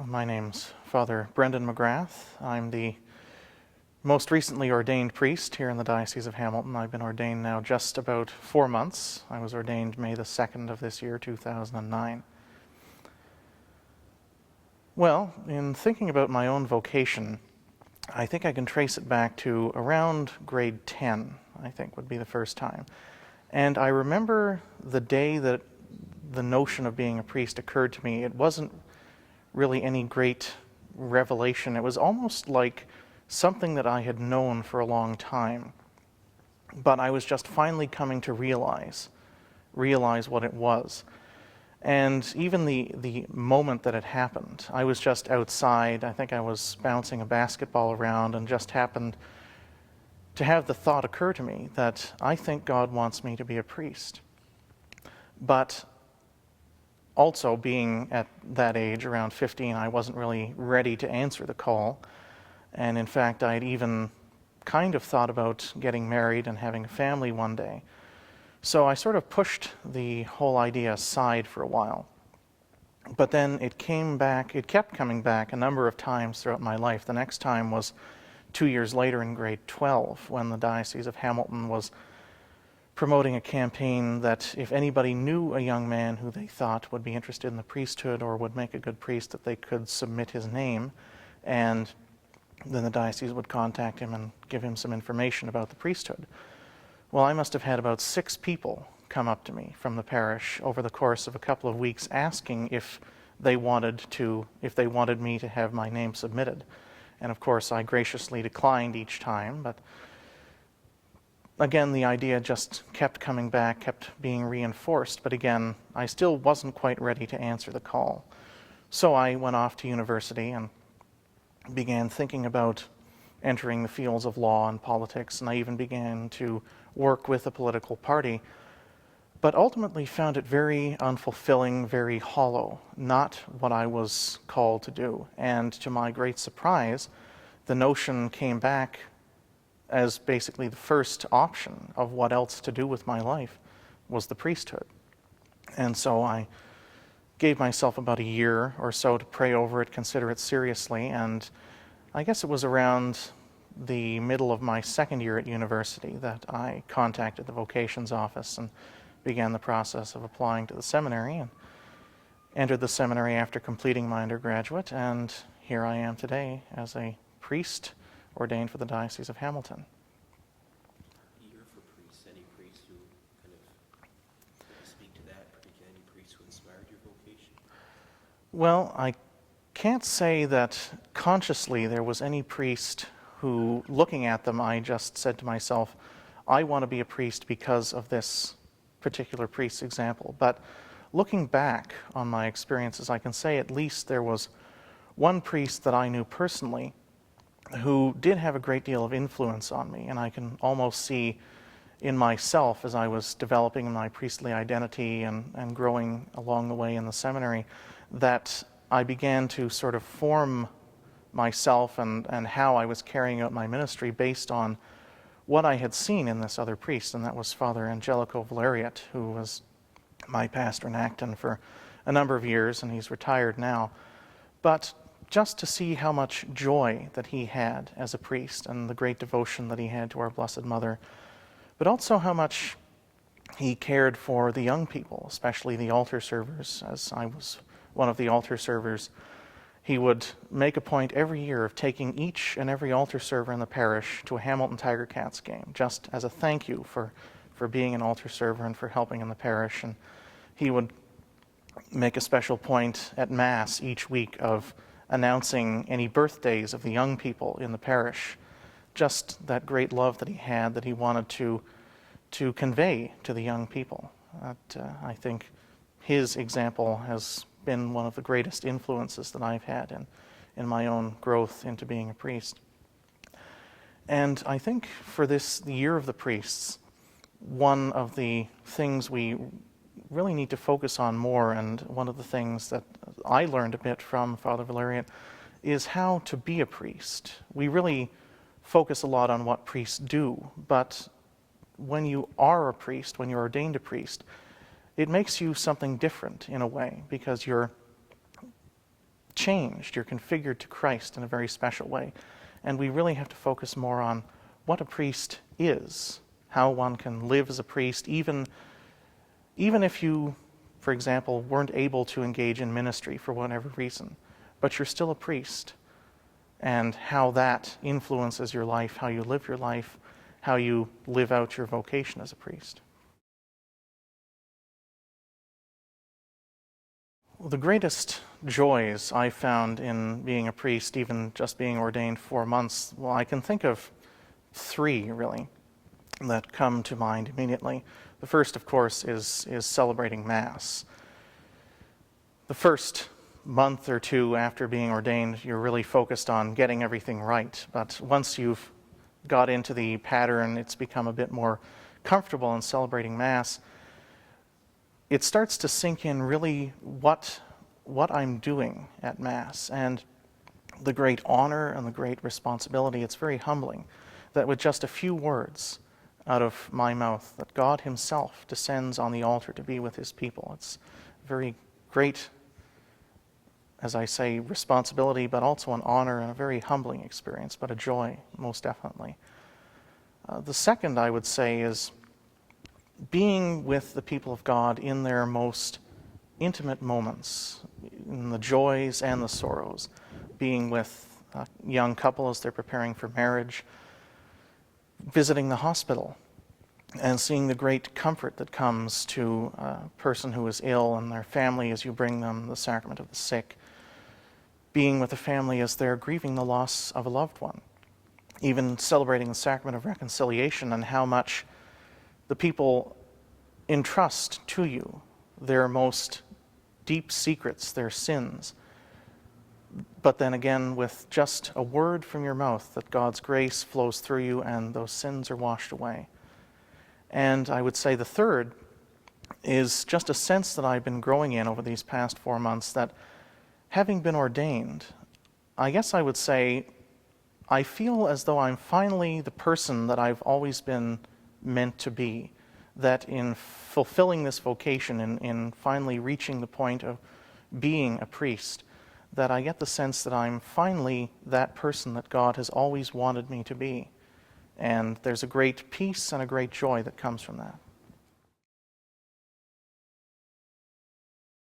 My name's Father Brendan McGrath. I'm the most recently ordained priest here in the Diocese of Hamilton. I've been ordained now just about 4 months. I was ordained May the 2nd of this year, 2009. Well, in thinking about my own vocation, I think I can trace it back to around grade 10, I think would be the first time. And I remember the day that the notion of being a priest occurred to me. It wasn't really any great revelation. It was almost like something that I had known for a long time, but I was just finally coming to realize what it was. And even the moment that it happened, I was just outside. I think I was bouncing a basketball around and just happened to have the thought occur to me that I think God wants me to be a priest. But also, being at that age, around 15, I wasn't really ready to answer the call. And in fact, I'd even kind of thought about getting married and having a family one day. So I sort of pushed the whole idea aside for a while. But then it kept coming back a number of times throughout my life. The next time was 2 years later in grade 12, when the Diocese of Hamilton was promoting a campaign that if anybody knew a young man who they thought would be interested in the priesthood or would make a good priest, that they could submit his name, and then the diocese would contact him and give him some information about the priesthood. Well, I must have had about 6 people come up to me from the parish over the course of a couple of weeks asking if they wanted me to have my name submitted. And of course, I graciously declined each time, but again, the idea just kept coming back, kept being reinforced, but again, I still wasn't quite ready to answer the call. So I went off to university and began thinking about entering the fields of law and politics, and I even began to work with a political party, but ultimately found it very unfulfilling, very hollow, not what I was called to do. And to my great surprise, the notion came back as basically the first option of what else to do with my life was the priesthood. And so I gave myself about a year or so to pray over it, consider it seriously, and I guess it was around the middle of my second year at university that I contacted the Vocations office and began the process of applying to the seminary, and entered the seminary after completing my undergraduate, and here I am today as a priest ordained for the Diocese of Hamilton. Year for priests, any priests who kind of speak to that, particularly any priests who inspired your vocation? Well, I can't say that consciously there was any priest who, looking at them, I just said to myself, I want to be a priest because of this particular priest's example. But looking back on my experiences, I can say at least there was one priest that I knew personally who did have a great deal of influence on me, and I can almost see in myself as I was developing my priestly identity and growing along the way in the seminary, that I began to sort of form myself and how I was carrying out my ministry based on what I had seen in this other priest, and that was Father Angelico Valeriat, who was my pastor in Acton for a number of years, and he's retired now. But just to see how much joy that he had as a priest and the great devotion that he had to our Blessed Mother, but also how much he cared for the young people, especially the altar servers. As I was one of the altar servers, he would make a point every year of taking each and every altar server in the parish to a Hamilton Tiger Cats game, just as a thank you for being an altar server and for helping in the parish. And he would make a special point at Mass each week of announcing any birthdays of the young people in the parish. Just that great love that he had, that he wanted to convey to the young people. I think his example has been one of the greatest influences that I've had in my own growth into being a priest. And I think for this, the Year of the Priests, one of the things we really need to focus on more, and one of the things that I learned a bit from Father Valerian, is how to be a priest. We really focus a lot on what priests do, but when you are a priest, when you're ordained a priest, it makes you something different in a way, because you're changed. You're configured to Christ in a very special way. And we really have to focus more on what a priest is, how one can live as a priest, even if you, for example, weren't able to engage in ministry for whatever reason, but you're still a priest, and how that influences your life, how you live your life, how you live out your vocation as a priest. Well, the greatest joys I found in being a priest, even just being ordained 4 months, well, I can think of 3, really, that come to mind immediately. The first, of course, is celebrating Mass. The first month or 2 after being ordained, you're really focused on getting everything right. But once you've got into the pattern, it's become a bit more comfortable in celebrating Mass. It starts to sink in really what I'm doing at Mass, and the great honor and the great responsibility. It's very humbling that with just a few words out of my mouth, that God himself descends on the altar to be with his people. It's very great, as I say, responsibility, but also an honor and a very humbling experience, but a joy, most definitely. The second, I would say, is being with the people of God in their most intimate moments, in the joys and the sorrows, being with a young couple as they're preparing for marriage, visiting the hospital, and seeing the great comfort that comes to a person who is ill and their family as you bring them the sacrament of the sick, being with the family as they're grieving the loss of a loved one, even celebrating the sacrament of reconciliation and how much the people entrust to you their most deep secrets, their sins. But then again, with just a word from your mouth, that God's grace flows through you and those sins are washed away. And I would say the third is just a sense that I've been growing in over these past 4 months, that having been ordained, I guess I would say I feel as though I'm finally the person that I've always been meant to be. That in fulfilling this vocation, in finally reaching the point of being a priest, that I get the sense that I'm finally that person that God has always wanted me to be. And there's a great peace and a great joy that comes from that.